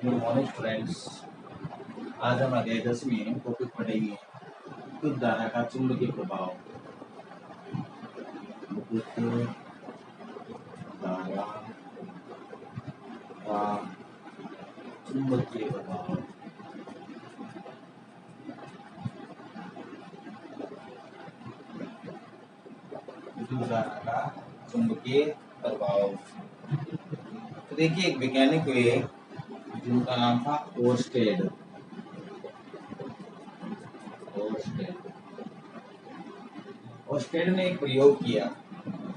Good morning students. आज हम अध्याय 10 में टॉपिक पढ़ेंगे विद्युत धारा का चुंबकीय प्रभाव। विद्युत धारा का चुंबकीय प्रभाव। विद्युत धारा का चुंबकीय प्रभाव। तो देखिए, एक वैज्ञानिक हुए जिनका नाम था ओर्स्टेड। ओर्स्टेड ने एक प्रयोग किया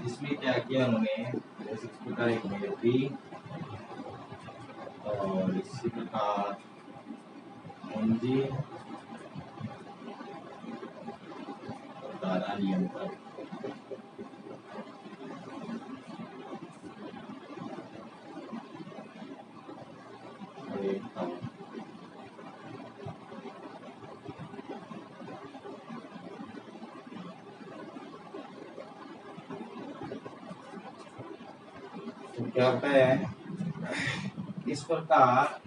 जिसमें क्या किया उन्होंने, जैसे इस प्रकार एक बैटरी और इसी प्रकार इंजन और धारा नियंत्रक। तो क्या होता है, इस प्रकार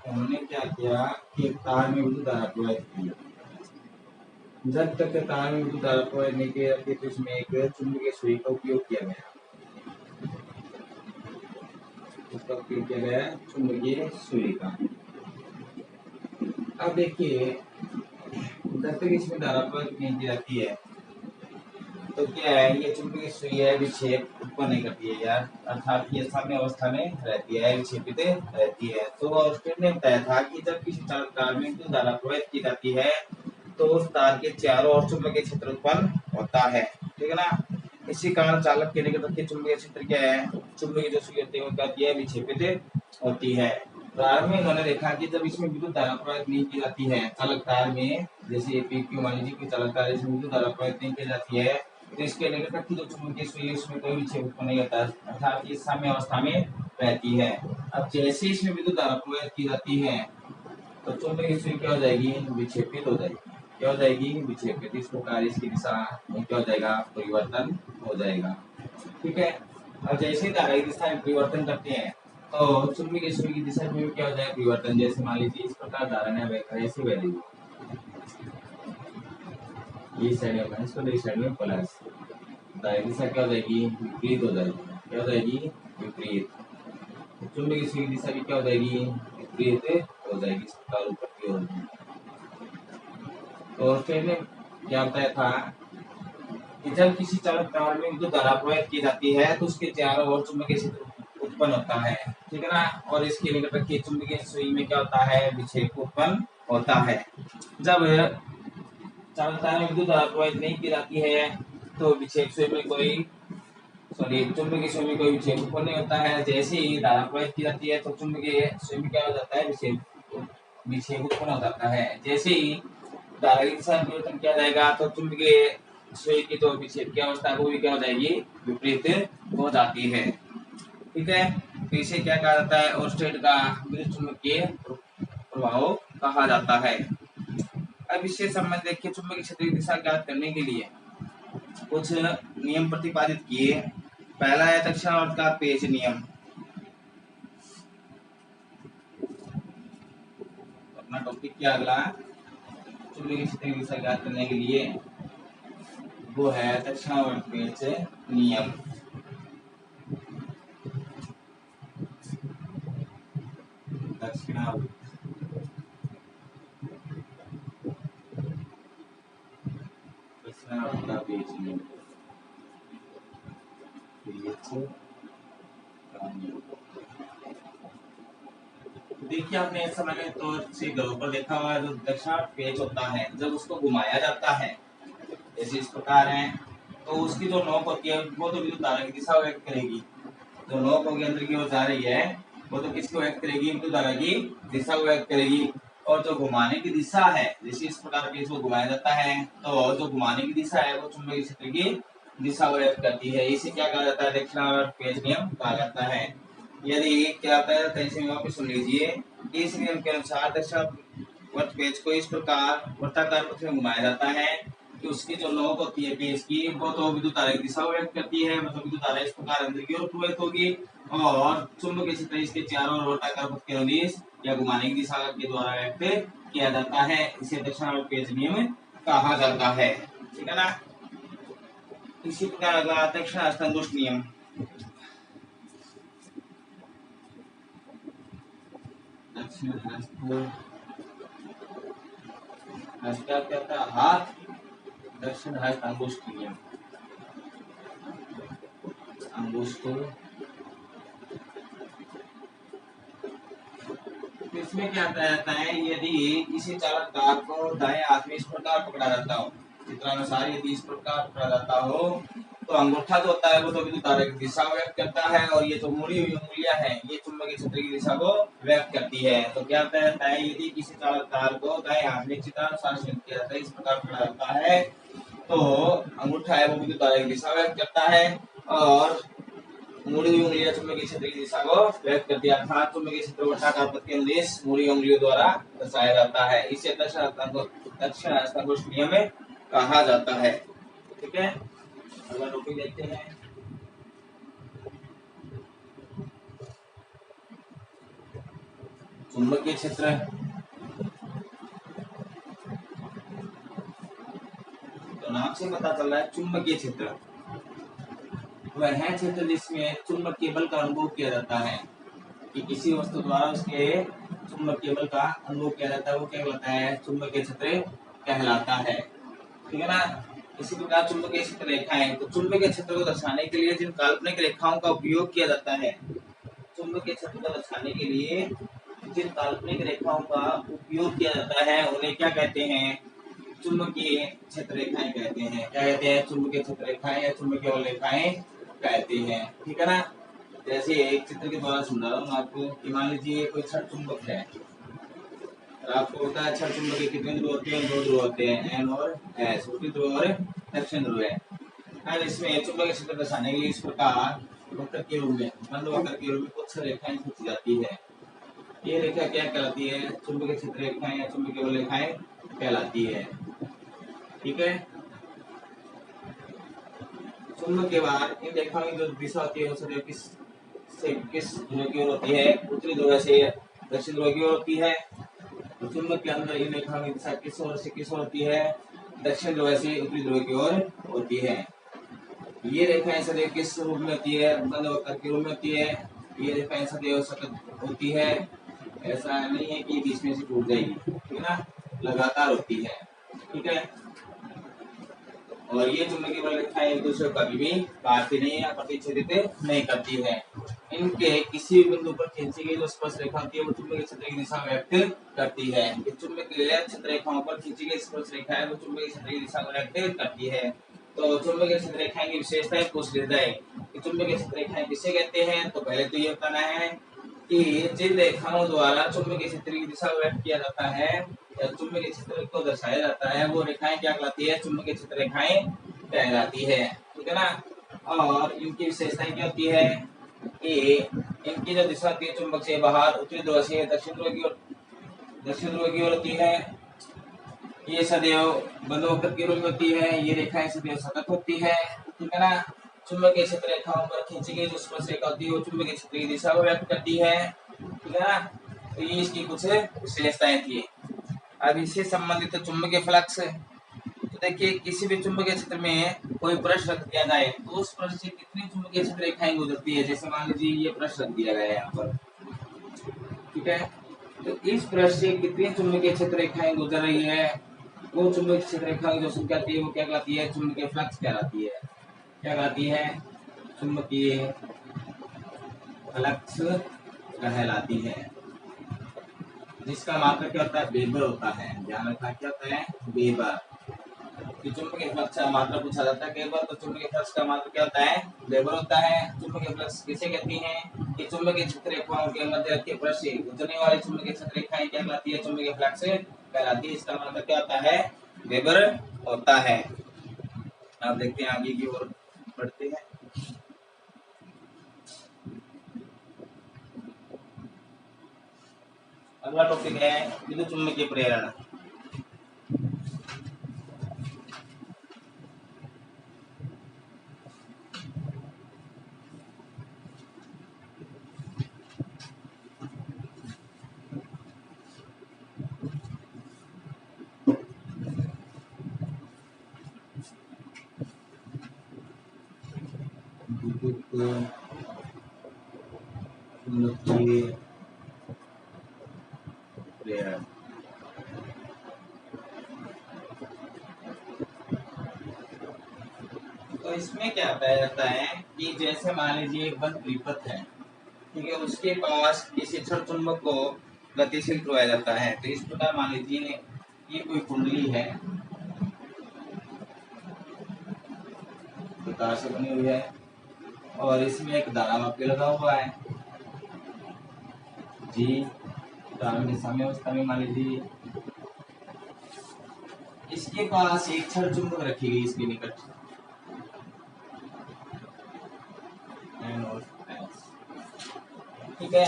उन्होंने क्या किया कि एक तार में विद्युत धारा प्रवाहित की। जब तक तार में विद्युत धारा प्रवाहित नहीं किया जाती तो इसमें एक चुंबकीय सुई का उपयोग किया गया। उसका उपयोग किया गया चुंबकीय सुई का। अब देखिए, जब तक इसमें धारा प्रवाहित नहीं की जाती है तो क्या है, ये चुंबकीय सुई है विक्षेप उत्पन्न नहीं करती है यार, अर्थात ये साम्य अवस्था में रहती है, विक्षेपित रहती है। तो ऑर्स्टेड ने बताया था कि जब किसी चालक तार में विद्युत धारा प्रवाहित की जाती है तो उस तार के चारों ओर चुंबकीय क्षेत्र उत्पन्न होता है, ठीक है ना। इसी कारण चालक के निकट के चुंबकीय क्षेत्र क्या है, चुंबकीय जो सुई होती है वो क्या होती है, विक्षेपित होती है। प्रारंभ में उन्होंने देखा कि जब इसमें विद्युत धारा प्रवाहित नहीं की जाती है चालक तार में, जैसे पीक्यू मान लीजिए कि चालक तार इसमें विद्युत धारा प्रवाहित नहीं की जाती है तो इसके निकट की जो चुंबकीय सुई है उसमें कोई विक्षेप उत्पन्न नहीं होता, अर्थात ये साम्य अवस्था में रहती है। अब जैसे इसमें विद्युत धारा प्रवाहित की जाती है तो चुंबकीय सुई क्या हो जाएगी, विक्षेपित हो जाएगी। क्या हो जाएगी, विक्षेपित। इस प्रकार इसकी दिशा में क्या हो जाएगा, परिवर्तन हो जाएगा, ठीक है। अब जैसे धारा की दिशा में परिवर्तन करते हैं तो चुंबकीय सुई की दिशा में क्या हो जाएगा, परिवर्तन। जैसे मान लीजिए इस प्रकार धारा ने ऐसे बह रही है, ये साइड में माइनस तो इस साइड में प्लस, धारा की दिशा क्या हो जाएगी, विपरीत हो जाएगी। क्या हो जाएगी, विपरीत। चुंबकीय सुई की दिशा भी क्या हो जाएगी, विपरीत हो जाएगी, इस प्रकार ऊपर की ओर। तो ऑर्स्टेड ने क्या बताया था कि जब किसी चालक तार में विद्युत धारा प्रवाहित की जाती है तो उसके चारों ओर चुंबकीय क्षेत्र उत्पन्न होता है, ठीक है ना। और इसके निकट की चुंबकीय सुई में क्या होता है, विक्षेप उत्पन्न होता है। जब चालक तार में विद्युत धारा प्रवाहित नहीं की जाती है तो विक्षेप सुई में कोई चुंबकीय सुई में कोई विक्षेप उत्पन्न नहीं होता है। जैसे ही धारा प्रवाहित की जाती है तो चुंबकीय सुई में क्या हो जाता है, विक्षेप उत्पन्न हो जाता है। जैसे ही धारा की दिशा में परिवर्तन किया जाएगा तो चुंबकीय सुई की जो विक्षेप की अवस्था है वो भी क्या हो जाएगी, विपरीत हो जाती है, ठीक है। तो इसे क्या कहा जाता है, ओर्स्टेड का विद्युत चुंबकीय प्रभाव कहा जाता है। अब इससे संबंधित देखिए, चुंबकीय क्षेत्र की दिशा ज्ञात करने के लिए कुछ नियम प्रतिपादित किए। पहला है दक्षिणावर्त का पेच नियम। अपना टॉपिक क्या अगला, चुंबकीय क्षेत्र की दिशा ज्ञात करने के लिए वो है दक्षिणावर्त पेच नियम। दक्षिणावर्त का पेच नियम। देखिए, आपने इस समय तो से घरों पर देखा हुआ जो दक्षिणावर्त पेच होता है, जब उसको घुमाया जाता है जैसे इस प्रकार है तो उसकी जो नोक होती है वो तो विद्युत धारा की दिशा व्यक्त करेगी। जो नोक होगी अंदर की ओर जा रही है वो तो किसको व्यक्त करेगी, विद्युत धारा की दिशा को व्यक्त करेगी। और जो घुमाने की दिशा है, जैसे इस प्रकार पेच को घुमाया जाता है तो जो घुमाने की दिशा है वो चुंबकीय क्षेत्र की दिशा को व्यक्त करती है। इसे क्या कहा जाता है, दक्षिणावर्त पेच नियम कहा जाता है। यदि क्या होता है, तो इसे वापस सुन लीजिए। इस नियम के अनुसार दक्षिणावर्त पेच को इस प्रकार वृत्ताकार पथ में घुमाया जाता है कि उसकी जो नोक होती है पेच की वो तो विद्युत धारा की दिशा को व्यक्त करती है, मतलब विद्युत धारा इस प्रकार अंदर की ओर प्रवाहित होगी और चुंबकीय क्षेत्र इसके चारों ओर वृत्ताकार पथ के अनुदिश या घुमाने की दिशा के द्वारा व्यक्त किया जाता है। इसे दक्षिणावर्त पेज नियम कहा जाता है। ठीक है ना। इसी प्रकार अगला दक्षिण हस्त अंगुष्ठ नियम। दक्षिण हस्त क्या कहता है? हाथ। दक्षिण हस्त अंगुष्ठ नियम। अंगुष्ठ इसमें क्या बताया जाता है? यदि किसी चालक तार को दाएं हाथ में इस प्रकार पकड़ा जाता हो, चित्रानुसार यदि इस प्रकार पकड़ा जाता हो, तो अंगूठा जो होता है वो तो विद्युत धारा की दिशा व्यक्त करता है, और ये जो मुड़ी हुई उंगलियां हैं ये चुंबकीय क्षेत्र की दिशा को व्यक्त करती है। तो क्या बताया जाता है? यदि किसी चालक तार को दाएं हाथ में चित्रानुसार किया जाता है, इस प्रकार पकड़ा जाता है, तो अंगूठा है वो विद्युत धारा की दिशा व्यक्त करता है, और मुड़ी हुई उंगलियां चुंबकीय क्षेत्र की दिशा को व्यक्त करती है। अर्थात चुंबकीय क्षेत्र वृत्ताकार पथ के अनुदिश मुड़ी उंगलियों द्वारा दर्शाया जाता है। इसे दक्षिण हस्त अंगुष्ठ नियम कहा जाता है। ठीक है। अगला टॉपिक देखते हैं। चुंबकीय क्षेत्र। तो नाम से पता चल रहा है चुंबकीय क्षेत्र वह है क्षेत्र जिसमें चुंबकीय बल का अनुभव किया जाता है, कि किसी वस्तु द्वारा उसके चुंबकीय बल का अनुभव किया जाता है, वो क्या कहलाता है? चुंबकीय क्षेत्र कहलाता है। ठीक है ना। इसी प्रकार चुंबकीय क्षेत्र रेखाएं। तो चुंबकीय क्षेत्र को दर्शाने के लिए जिन काल्पनिक रेखाओं का उपयोग किया जाता है, चुंबकीय क्षेत्र को दर्शाने के लिए जिन काल्पनिक रेखाओं का उपयोग किया जाता है उन्हें क्या कहते हैं? चुंबकीय क्षेत्र रेखाएं कहते हैं। क्या कहते हैं? चुंबकीय क्षेत्र रेखाएं या चुंबकीय बल रेखाएं कहते हैं। ठीक है ना। जैसे एक चित्र के द्वारा समझा रहा हूँ आपको, कि मान लीजिए कोई छड़ चुंबक है, और आपको पता है छड़ चुंबक के कितने ध्रुव होते हैं? 2 ध्रुव होते हैं, एन और एस, उत्तरी ध्रुव और दक्षिण ध्रुव है। अब इसमें चुंबकीय क्षेत्र दर्शाने के लिए इस प्रकार वक्र के रूप में, बंद वक्र के रूप में कुछ रेखाएं खींची जाती है। ये रेखा क्या कहलाती है? चुंबकीय क्षेत्र रेखाएं या चुंबकीय बल रेखाएं कहलाती है। ठीक है। चुंबक के बाद इन रेखाओं की जो दिशा होती है वो सदैव किस ध्रुव की ओर होती है? उत्तरी ध्रुव से दक्षिण ध्रुव की ओर होती है। तो चुंबक के अंदर इन रेखाओं की दिशा किस ओर से किस ओर होती है? दक्षिण ध्रुव से उत्तरी ध्रुव की ओर होती है। ये रेखाएं सदैव किस रूप में होती है? बंद वक्र के रूप में होती है। ये रेखाएं सदैव सतत होती है, ऐसा नहीं है कि बीच में से टूट जाएगी। ठीक है ना। लगातार होती है। ठीक है। और ये चुंबकीय बल रेखाएं एक दूसरे को कभी भी काटती नहीं या प्रतिच्छेदित नहीं करती है। इनके किसी भी बिंदु पर खींची गई जो स्पर्श रेखा होती है वो चुंबकीय क्षेत्र की दिशा व्यक्त करती है। चुंबकीय क्षेत्र रेखाओं पर खींची गई स्पर्श रेखा है वो चुंबकीय क्षेत्र की दिशा को व्यक्त करती है। तो चुंबकीय क्षेत्र रेखाएं की विशेषताएं पूछ लेता है कि चुंबकीय क्षेत्र रेखाएं किसे कहते हैं। तो पहले तो ये बताना है कि जिन रेखाओं द्वारा चुंबकीय क्षेत्र की दिशा व्यक्त किया जाता है या चुंबकीय क्षेत्र को दर्शाया जाता है वो रेखाएं क्या कहलाती है? चुंबकीय क्षेत्र रेखाएं कहलाती है। ठीक है ना। और इनकी विशेषताएं क्या होती है कि इनकी जो दिशा होती है चुंबक से बाहर उत्तरी ध्रुव से दक्षिण ध्रुव की ओर होती है। ये सदैव बंद वक्र के रूप में होती है। ये रेखाएं सदैव सतत होती है। ठीक है ना। चुंबकीय क्षेत्र रेखाओं पर खींची गई जो स्पर्श रेखा होती है वो चुंबकीय क्षेत्र की दिशा को व्यक्त करती है। ठीक है ना। तो ये इसकी कुछ विशेषताएं थी। अब इससे संबंधित चुंबकीय फ्लक्स। तो देखिए किसी भी चुंबकीय क्षेत्र में कोई पृष्ठ रख दिया जाए तो उस पृष्ठ से कितनी चुंबकीय क्षेत्र रेखाएं गुजरती है? जैसे मान लीजिए ये पृष्ठ रख दिया गया है यहाँ पर। ठीक है। तो इस पृष्ठ से कितनी चुंबकीय क्षेत्र रेखाएं गुजर रही है? वो चुंबकीय क्षेत्र रेखा की जो संख्या आती है वो क्या कहलाती है? चुंबकीय फ्लक्स कहलाती है। क्या कहलाती है? चुंबकीय फ्लक्स कहलाती है, जिसका मात्रक क्या होता है? वेबर होता है। ध्यान रखना क्या होता है? वेबर। चुंबकीय फ्लक्स का मात्रा पूछा जाता है कई बार, तो चुंबकीय फ्लक्स का मात्रा क्या होता है? वेबर होता है। चुंबकीय फ्लक्स किसे कहते हैं? कि चुंबकीय क्षेत्र रेखाओं के मध्य के पृष्ठ से गुजरने वाली चुंबकीय क्षेत्र रेखाएं क्या कहलाती है? चुंबकीय फ्लक्स कहलाती है। इसका मात्रा क्या होता है? वेबर होता है। अब देखते हैं आगे की ओर बढ़ते हैं। अगला टॉपिक है विद्युत चुंबकीय प्रेरण। विद्युत चुम्बकीय प्रेरण। तो इसमें क्या बताया जाता है कि जैसे मान लीजिए एक बंद परिपथ है, ठीक है, उसके पास किसी क्षण चुंबक को गतिशील करवाया जाता है। तो इस प्रकार मान लीजिए ये कोई कुंडली है, प्रकार से बनी हुई है, और इसमें एक धारावापी लगा हुआ है जी। प्रारंभिक साम्यावस्था में मान लीजिए इसके पास एक क्षण चुंबक रखी गई इसके निकट, ठीक है।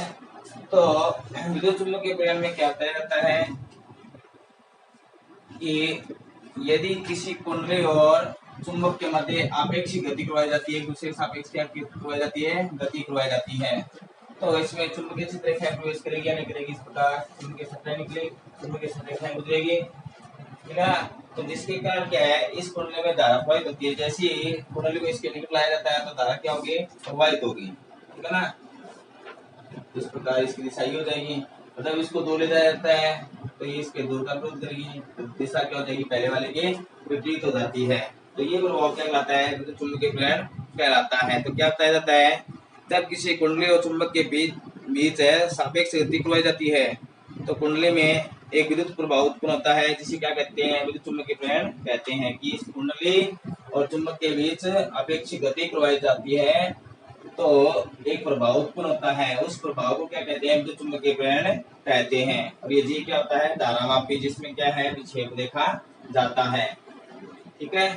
तो विद्युत चुम्बकीय प्रेरण में क्या बताया जाता है कि यदि किसी कुंडली और चुंबक के मध्य आपेक्षिक गति करवाई जाती है, एक दूसरे के सापेक्ष क्या करवाई जाती है, गति करवाई जाती है, तो इसमें चुंबकीय क्षेत्र रेखा प्रवेश करेगी या नहीं करेगी, इस प्रकार चुंबकीय क्षेत्र निकलेगी, चुंबकीय क्षेत्र रेखा गुजरेगी, ठीक है। तो जिसके कारण क्या है, इस कुंडली में धारा प्रवाहित होती है। जैसे ही कुंडली को इसके निकट लाया जाता है तो धारा क्या होगी, प्रवाहित होगी, ठीक है ना। इस प्रकार इसकी दिशा ये हो जाएगी, मतलब इसको दूर ले जाया जाता है तो ये इसके दूर का विरोध करेगी, तो दिशा क्या हो जाएगी, पहले वाले के विपरीत हो जाती है। तो ये प्रभाव क्या कहलाता है, विद्युत चुम्बकीय प्रेरण कहलाता है। तो क्या बताया जाता है, जब किसी कुंडली और चुंबक के बीच सापेक्ष गति करवाई जाती है तो कुंडली में एक विद्युत प्रभाव उत्पन्न होता है, जिसे क्या कहते हैं, विद्युत चुम्बकीय प्रेरण कहते हैं। कि इस कुंडली और चुंबक के बीच अपेक्षित गति करवाई जाती है तो एक प्रभाव उत्पन्न होता है, उस प्रभाव को क्या कहते हैं, विद्युत चुम्बकीय प्रेरण कहते हैं। और ये जी क्या होता है, धारावापी, जिसमें क्या है, विक्षेप देखा जाता है, ठीक है।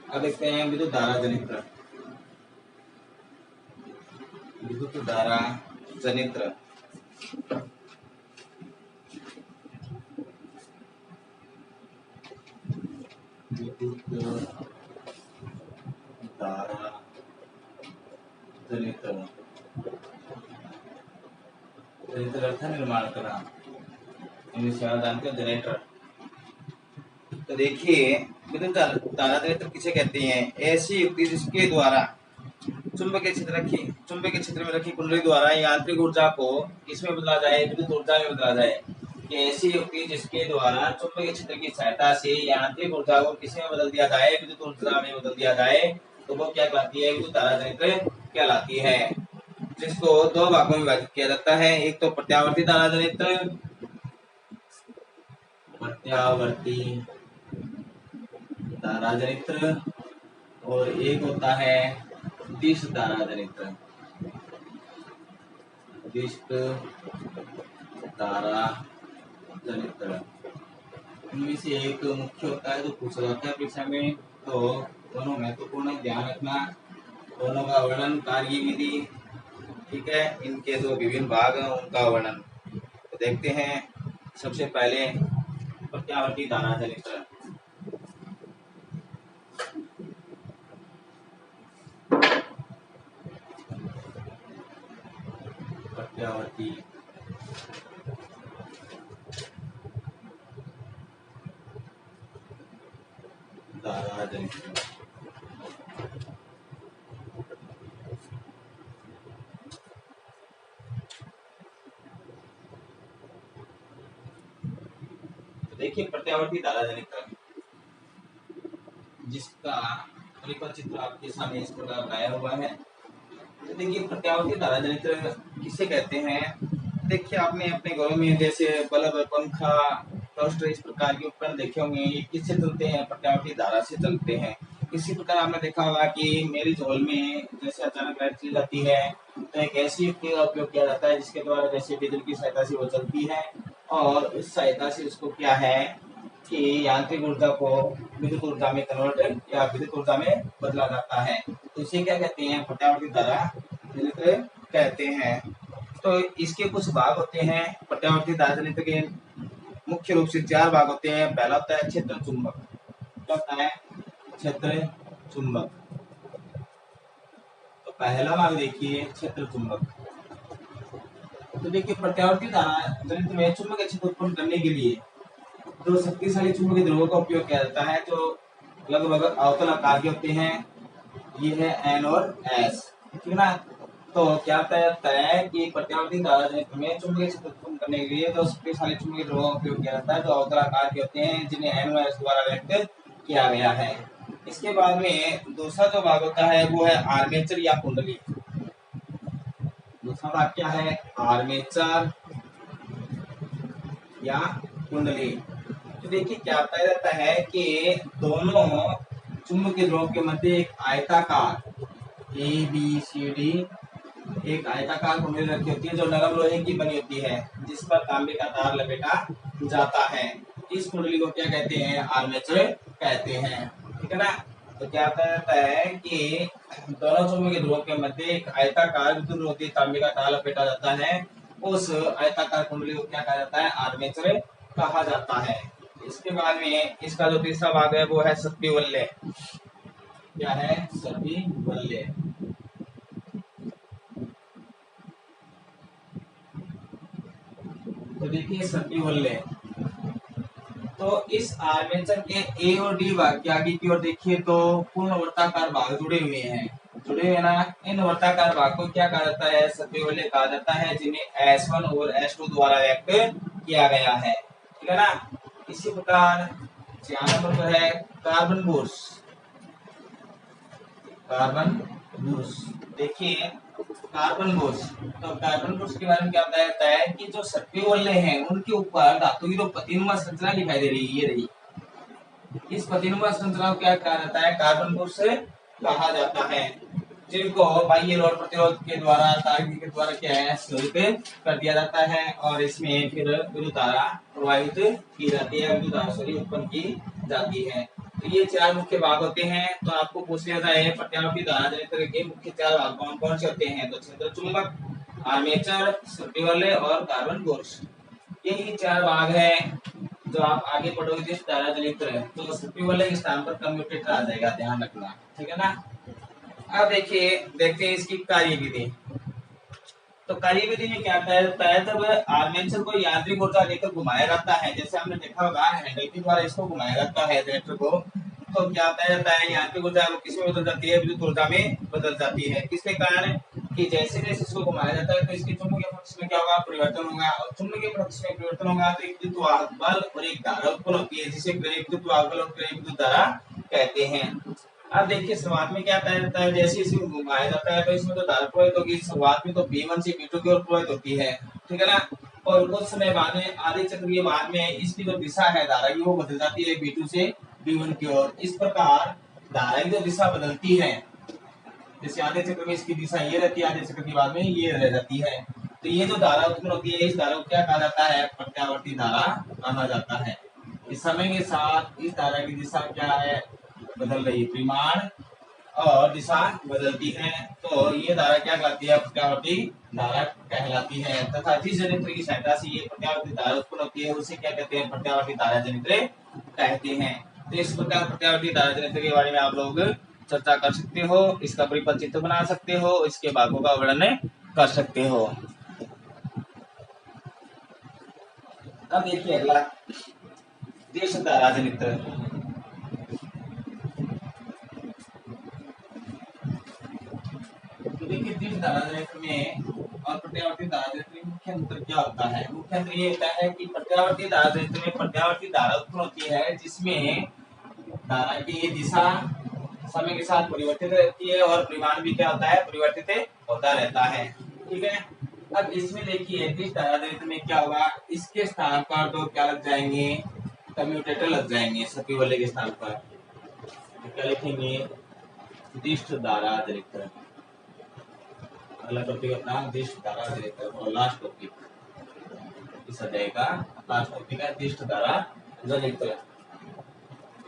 अब देखते हैं विद्युत धारा जनित्र। विद्युत धारा जनित्र विद्युत धारा जनित्र, जनित्र अर्थ निर्माण करना, इंग्लिश में जानते हो जनरेटर। तो देखिए विद्युत धारा जनित्र किसे कहते हैं, ऐसी युक्ति जिसके द्वारा चुंबकीय क्षेत्र में रखी कुंडली द्वारा यांत्रिक ऊर्जा को इसमें बदला जाए, विद्युत ऊर्जा में बदला जाए। कि ऐसी युक्ति जिसके द्वारा चुंबकीय क्षेत्र की सहायता से यांत्रिक ऊर्जा को किस में बदल दिया जाए, विद्युत ऊर्जा में बदल दिया जाए, तो वो क्या कहलाती है, विद्युत धारा जनित्र कहलाती है। जिसको दो भागों में विभाजित किया जाता है, एक तो प्रत्यावर्ती धारा जनित्र, प्रत्यावर्ती धारा जनित्र, और एक होता है दिश धारा जनित्र, दिश धारा जनित्र। इनमें से एक मुख्य होता है जो पूछा जाता है परीक्षा में, तो दोनों महत्वपूर्ण ध्यान रखना, दोनों का वर्णन, कार्य विधि, ठीक है, इनके जो विभिन्न भाग हैं उनका वर्णन। तो देखते हैं सबसे पहले प्रत्यावर्ती धारा जनित्र। प्रत्यावर्ती धारा जनित्र। देखिए प्रत्यावर्ती धारा जनित्र, जिसका परिपथ चित्र आपके सामने इस प्रकार बनाया हुआ है। तो देखिए प्रत्यावर्ती धारा जनित्र किसे कहते हैं, देखिए आपने अपने घरों में जैसे बल्ब, पंखा, टोस्टर, इस प्रकार के उपकरण देखे होंगे, ये किससे चलते हैं, प्रत्यावर्ती धारा से चलते हैं। इसी प्रकार आपने देखा होगा कि मैरिज हॉल में जैसे अचानक लाइट चली जाती है तो एक ऐसी युक्ति का उपयोग किया जाता है जिसके द्वारा जैसे बिजली की सहायता से वो चलती है, और उस सहायता से उसको क्या है कि यांत्रिक ऊर्जा को विद्युत ऊर्जा में कन्वर्ट या विद्युत ऊर्जा में बदला जाता है। तो इसे क्या कहते हैं, प्रत्यावर्ती धारा जनित्र कहते हैं। तो इसके कुछ भाग होते हैं प्रत्यावर्ती धारा जनित्र के। मुख्य रूप से चार भाग होते हैं। पहला होता है क्षेत्र चुंबक। क्या होता है? क्षेत्र चुंबक। तो पहला भाग देखिए क्षेत्र चुंबक। तो देखिए प्रत्यावर्ती धारा जनित्र में चुंबकीय क्षेत्र उत्पन्न करने के लिए जो शक्तिशाली चुंबकीय ध्रुवों का उपयोग किया जाता है, जो लगभग अवतल आकार के होते हैं, ये है एन और एस, ठीक है ना। तो क्या कहता है कि प्रत्यावर्ती धारा जनित्र में चुंबकीय क्षेत्र उत्पन्न करने के लिए जो शक्तिशाली चुंबकीय ध्रुवों का उपयोग किया जाता है, जो अवतल आकार के होते हैं, जिन्हें एन और एस द्वारा व्यक्त किया गया है। इसके बाद में दूसरा जो भाग होता है वो है आर्मेचर या कुंडली। दूसरा भाग क्या है? आर्मेचर या कुंडली। तो देखिए क्या बताया जाता है कि दोनों चुंबकीय ध्रुवों के मध्य एक आयताकार ABCD एक आयताकार कुंडली रखी होती है, जो नरम लोहे की बनी होती है, जिस पर तांबे का तार लपेटा जाता है। इस कुंडली को क्या कहते हैं? आर्मेचर कहते हैं, ठीक है ना। तो क्या कहा जाता है कि दोनों चुंबकीय ध्रुवों के मध्य एक आयताकार विद्युत रोधी तांबे का तार लपेटा जाता है। उस आयताकार कुंडली को क्या कहा जाता है? आर्मेचर कहा जाता है। इसके बाद में इसका जो तीसरा भाग है वो है सत्पीवल्य। क्या है? सत्पीवल्य। तो देखिए सत्पीवल्य। तो इस आर्मेचर के ए और डी भाग के आगे की ओर देखिए तो पूर्ण वर्ताकार भाग जुड़े हुए हैं, जुड़े हुए ना। इन वर्ताकार भाग को क्या कहा जाता है? सत्पीवल्य कहा जाता है, जिन्हें S1 और S2 द्वारा व्यक्त किया गया है, ठीक है ना। इसी प्रकार 6 नंबर पर है कार्बन बुर्स। कार्बन बुर्स देखिए कार्बन बुर्स। तो कार्बन बुर्स के बारे में क्या बताया जाता है कि जो सत्पीवल्य हैं उनके ऊपर धातु की जो पतिनुमा संरचना दिखाई दे रही है, ये रही। इस पतिनुमा संरचना को क्या कहा जाता है? कार्बन बुर्स कहा जाता है, जिनको बाह्य लोड प्रतिरोध के द्वारा तारगी के द्वारा क्या है? शोषित कर दिया जाता है और इसमें फिर विद्युत धारा प्रवाहित की जाती है, विद्युत धारा उत्पन्न की जाती है। तो ये चार मुख्य भाग होते हैं। तो आपको पूछ लिया जाए प्रत्यावर्ती धारा जनित्र के मुख्य चार भाग कौन कौन से होते हैं? तो क्षेत्र चुंबक, आर्मेचर, सत्पीवल्य और कार्बन बुर्स, यही चार भाग है। जो आप आगे पढ़ोगे जिस धारा जनित्र है तो सत्पीवल्य के स्थान पर कम्यूटेटर आ जाएगा, ध्यान रखना, ठीक है ना। अब देखिए देखते हैं इसकी कार्यविधि। तो कार्यविधि में क्या होता है? जब आर्मेचर को यांत्रिक ऊर्जा लेकर घुमाया जाता है, जैसे हमने देखा होगा हैंडल के द्वारा इसको घुमाया जाता है जनरेटर को, तो क्या होता है? यांत्रिक ऊर्जा किसमें बदल जाती है? विद्युत ऊर्जा में बदल जाती है। किसके कारण? कि जैसे जैसे इसको घुमाया जाता है तो इसके चुंबकीय पक्ष में क्या होगा? परिवर्तन होगा, और चुंबकीय पक्ष में परिवर्तन होगा तो एक विद्युत वाहक बल और एक धारा उत्पन्न होती है, जिसे प्रेरित विद्युत वाहक बल और प्रेरित विद्युत धारा कहते हैं। अब देखिए शुरुआत में क्या कहा जाता है? जैसे इसमें घुमाया जाता है तो इसमें तो धारा प्रवाहित होगी, शुरुआत में तो B1 से B2 की ओर प्रवाहित होती है, ठीक है ना। और कुछ समय बाद में आधे चक्र के बाद में इसकी जो दिशा है धारा की वो बदल जाती है B2 से B1 की ओर। इस प्रकार धारा की जो दिशा बदलती है, जैसे आधे चक्र में इसकी दिशा ये रहती है, आधे चक्र के बाद में ये रह जाती है। तो ये जो धारा उत्पन्न होती है इस धारा को क्या कहा जाता है? प्रत्यावर्ती धारा कहा जाता है। इस समय के साथ इस धारा की दिशा क्या है? बदल रही है, परिमाण और दिशा बदलती है, तो ये धारा क्या कहलाती है? प्रत्यावर्ती धारा कहलाती है। तथा जिस जनित्र की सहायता से ये प्रत्यावर्ती धारा उत्पन्न होती है उसे क्या कहते हैं? प्रत्यावर्ती धारा जनित्र कहते हैं। तो इस प्रकार प्रत्यावर्ती धारा जनित्र के बारे में आप लोग चर्चा कर सकते हो, इसका परिपथ चित्र बना सकते हो, इसके भागों का वर्णन कर सकते हो। अब देखिए अगला दीर्घ धारा जनित्र। तो देखिए दीर्घ धारा जनित्र में और प्रत्यावर्ती धारा जनित्र में मुख्य अंतर क्या होता है? मुख्य अंतर ये होता है कि प्रत्यावर्ती धारा जनित्र में प्रत्यावर्ती धारा उत्पन्न होती है, जिसमें धारा की दिशा समय के साथ परिवर्तित रहती है और परिमाण भी क्या होता है? परिवर्तित होता रहता है, ठीक है। अब इसमें देखिए दीर्घ धारा जनित्र में क्या होगा? इसके स्थान पर तो क्या लग जाएंगे? कम्यूटेटर लग जाएंगे। सत्पीवल्य के स्थान पर क्या लिखेंगे? दीर्घ धारा जनित्र। अगला टॉपिक अपना दीर्घ धारा जनित्र और लास्ट टॉपिक इस अध्याय का लास्ट टॉपिक है दीर्घ धारा जनित्र।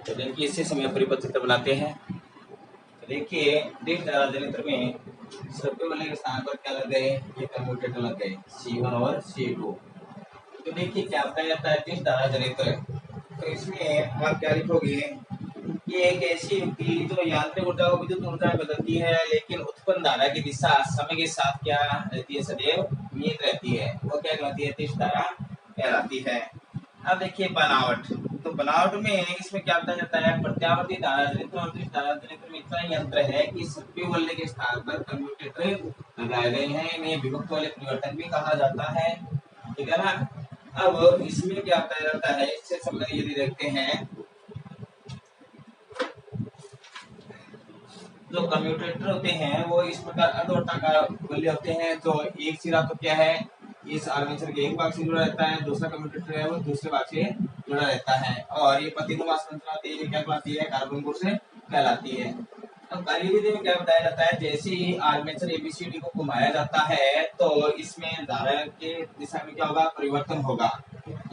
तो देखिए इससे समय परिपथ चित्र बनाते हैं। देखिए दीर्घ धारा जनित्र में सत्पीवल्य के स्थान पर क्या लग गए? ये कम्यूटेटर लग गए C1 और C2। तो देखिए क्या बताया जाता है जिस धारा जनित्र। तो इसमें आप क्या लिखोगे, ये एक ऐसी युक्ति जो यांत्रिक ऊर्जा को विद्युत ऊर्जा में बदलती है, लेकिन उत्पन्न धारा की दिशा समय के साथ क्या रहती है, सदैव नियत रहती है। वो क्या कहलाती है, तिष्ठ धारा कहलाती है। अब देखिए बनावट। तो बनावट में इसमें क्या बताया जाता है, प्रत्यावर्ती धारा जनित्र और तिष्ठ धारा जनित्र में इतना ही अंतर है कि सक्रिय वलय के स्थान पर कम्यूटेटर लगाए गए हैं। इन्हें विभक्त वाले परिवर्तन भी कहा जाता है, ठीक है ना। अब इसमें क्या बताया जाता है, इससे संबंधित यदि देखते हैं, जो कम्यूटेटर होते हैं वो इस प्रकार अर्धवर्ताकार वलय होते हैं। तो एक सिरा तो क्या है, इस आर्मेचर के एक भाग से जुड़ा रहता है, दूसरा कम्यूटेटर है वो दूसरे भाग से जुड़ा रहता है, और ये पतिनुमा संरचना होती है, क्या कहलाती है, कार्बन कोर से कहलाती है। अब कार्यविधि में क्या बताया जाता है, जैसे ही आर्मेचर एबीसीडी को घुमाया जाता है तो इसमें धारा के दिशा में क्या होगा, परिवर्तन होगा।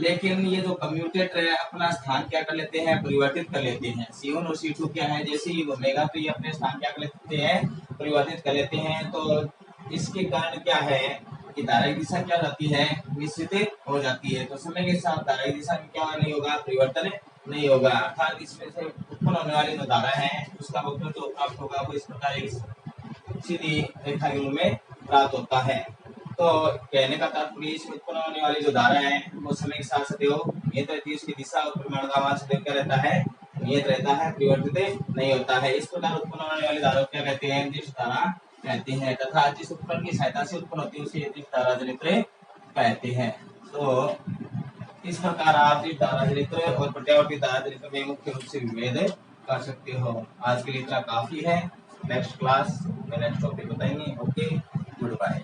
लेकिन ये जो कम्यूटेटर है अपना स्थान क्या कर लेते हैं, परिवर्तित कर लेते हैं। C1 और C2 क्या है, जैसे ही घूमेगा तो ये अपने स्थान क्या कर लेते हैं, परिवर्तित कर लेते हैं। तो इसके कारण क्या है कि धारा की दिशा क्या जाती है, निश्चित हो जाती है। तो समय के साथ धारा की दिशा में क्या नहीं होगा, परिवर्तन नहीं होगा। अर्थात इसमें से उत्पन्न होने वाली जो धारा है उसका वक्र जो प्राप्त होगा वो इस प्रकार एक सीधी रेखा के रूप में प्राप्त होता है। तो कहने का तात्पर्य इसमें उत्पन्न होने वाली जो धारा है वो समय के साथ सदैव नियत रहती है, उसकी दिशा और परिमाण का मान सदैव क्या रहता है, नियत रहता है, परिवर्तित नहीं होता है। इस प्रकार उत्पन्न होने वाली धारा क्या कहते हैं, जिस धारा कहते हैं, तथा जिस उपकरण की सहायता से उत्पन्न होती है उसे जिस धारा जनित्र कहते हैं। तो इस प्रकार आप जिस धारा जनित्र और प्रत्यावर्ती धारा जनित्र में मुख्य रूप से विभेद कर सकते हो। आज के लिए इतना काफी है। नेक्स्ट क्लास में नेक्स्ट टॉपिक बताएंगे। Okay, good bye.